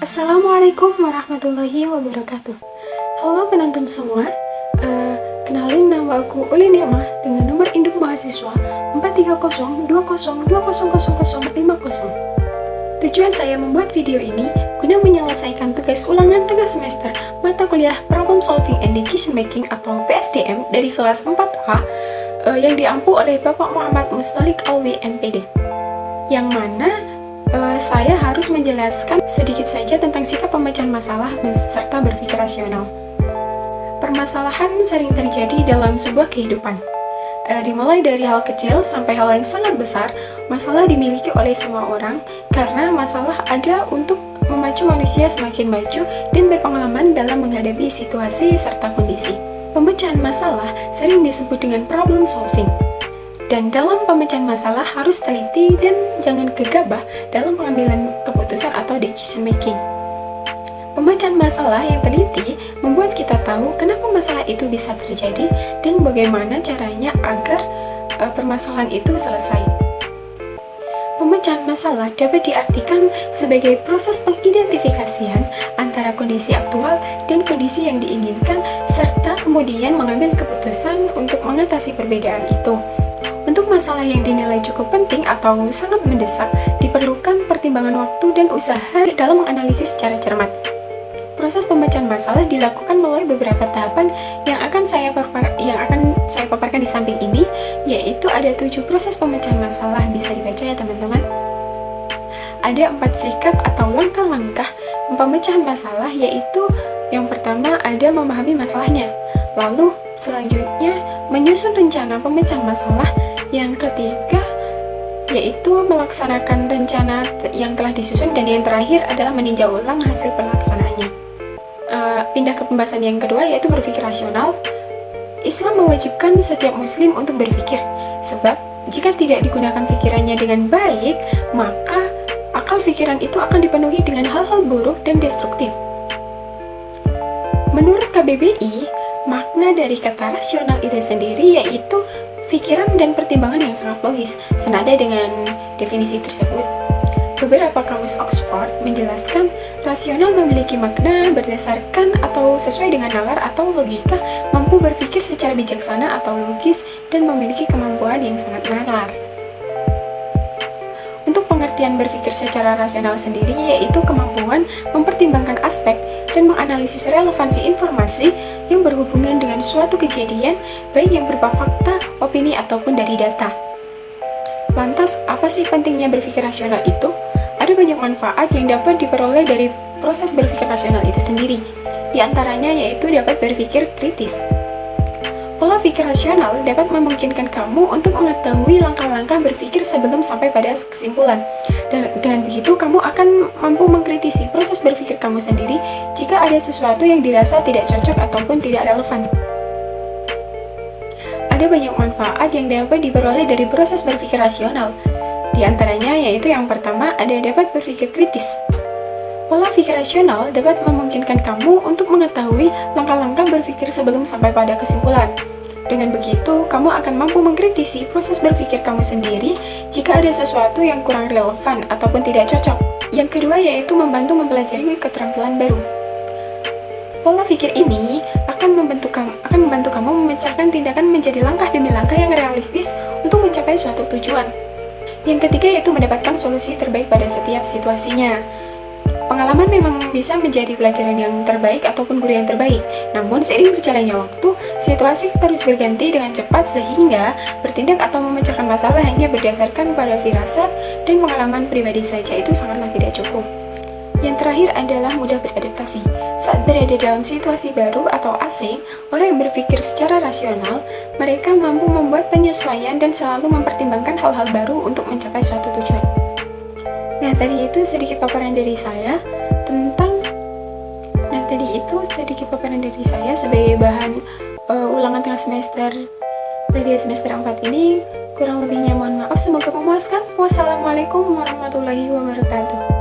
Assalamualaikum warahmatullahi wabarakatuh. Halo penonton semua, kenalin nama aku Uli Ni'mah dengan nomor induk mahasiswa 43020200050. Tujuan saya membuat video ini guna menyelesaikan tugas ulangan tengah semester mata kuliah Problem Solving and Decision Making atau PSDM dari kelas 4A yang diampu oleh Bapak Muhammad Mustalik Alwi MPD, yang mana saya harus menjelaskan sedikit saja tentang sikap pemecahan masalah serta berpikir rasional. Permasalahan sering terjadi dalam sebuah kehidupan. Dimulai dari hal kecil sampai hal yang sangat besar, masalah dimiliki oleh semua orang karena masalah ada untuk memacu manusia semakin maju dan berpengalaman dalam menghadapi situasi serta kondisi. Pemecahan masalah sering disebut dengan problem solving. Dan dalam pemecahan masalah harus teliti dan jangan gegabah dalam pengambilan keputusan atau decision making. Pemecahan masalah yang teliti membuat kita tahu kenapa masalah itu bisa terjadi dan bagaimana caranya agar permasalahan itu selesai. Pemecahan masalah dapat diartikan sebagai proses pengidentifikasian antara kondisi aktual dan kondisi yang diinginkan serta kemudian mengambil keputusan untuk mengatasi perbedaan itu. Untuk masalah yang dinilai cukup penting atau sangat mendesak, diperlukan pertimbangan waktu dan usaha dalam menganalisis secara cermat. Proses pemecahan masalah dilakukan melalui beberapa tahapan yang akan saya paparkan di samping ini, yaitu ada 7 proses pemecahan masalah. Bisa dibaca ya teman-teman. Ada 4 sikap atau langkah-langkah pemecahan masalah, yaitu yang pertama ada memahami masalahnya. Lalu selanjutnya menyusun rencana pemecahan masalah. Yang ketiga yaitu melaksanakan rencana yang telah disusun, dan yang terakhir adalah meninjau ulang hasil pelaksanaannya. Pindah ke pembahasan yang kedua, yaitu berpikir rasional. Islam mewajibkan setiap muslim untuk berpikir, sebab jika tidak digunakan pikirannya dengan baik, maka akal pikiran itu akan dipenuhi dengan hal-hal buruk dan destruktif. Menurut KBBI, makna dari kata rasional itu sendiri yaitu pikiran dan pertimbangan yang sangat logis, senada dengan definisi tersebut. Beberapa kamus Oxford menjelaskan rasional memiliki makna berdasarkan atau sesuai dengan nalar atau logika, mampu berpikir secara bijaksana atau logis, dan memiliki kemampuan yang sangat nalar. Untuk pengertian berpikir secara rasional sendiri yaitu kemampuan mempertimbangkan aspek dan menganalisis relevansi informasi yang berhubungan dengan suatu kejadian, baik yang berupa fakta, opini, ataupun dari data. Lantas, apa sih pentingnya berpikir rasional itu? Ada banyak manfaat yang dapat diperoleh dari proses berpikir rasional itu sendiri. Di antaranya yaitu dapat berpikir kritis. Pola pikir rasional dapat memungkinkan kamu untuk mengetahui langkah-langkah berpikir sebelum sampai pada kesimpulan. Dan dengan begitu, kamu akan mampu mengkritisi proses berpikir kamu sendiri jika ada sesuatu yang dirasa tidak cocok ataupun tidak relevan. Ada banyak manfaat yang dapat diperoleh dari proses berpikir rasional. Di antaranya yaitu yang pertama ada dapat berpikir kritis. Pola pikir rasional dapat memungkinkan kamu untuk mengetahui langkah-langkah berpikir sebelum sampai pada kesimpulan. Dengan begitu, kamu akan mampu mengkritisi proses berpikir kamu sendiri jika ada sesuatu yang kurang relevan ataupun tidak cocok. Yang kedua yaitu membantu mempelajari keterampilan baru. Pola pikir ini akan membantu kamu memecahkan tindakan menjadi langkah demi langkah yang realistis untuk mencapai suatu tujuan. Yang ketiga yaitu mendapatkan solusi terbaik pada setiap situasinya. Pengalaman memang bisa menjadi pelajaran yang terbaik ataupun guru yang terbaik. Namun seiring berjalannya waktu, situasi terus berganti dengan cepat sehingga bertindak atau memecahkan masalah hanya berdasarkan pada firasat dan pengalaman pribadi saja itu sangatlah tidak cukup. Yang terakhir adalah mudah beradaptasi. Saat berada dalam situasi baru atau asing, orang yang berpikir secara rasional, mereka mampu membuat penyesuaian dan selalu mempertimbangkan hal-hal baru untuk mencapai suatu tujuan. Nah, tadi itu sedikit paparan dari saya sebagai bahan ulangan tengah semester pada semester 4 ini. Kurang lebihnya mohon maaf, semoga memuaskan. Wassalamualaikum warahmatullahi wabarakatuh.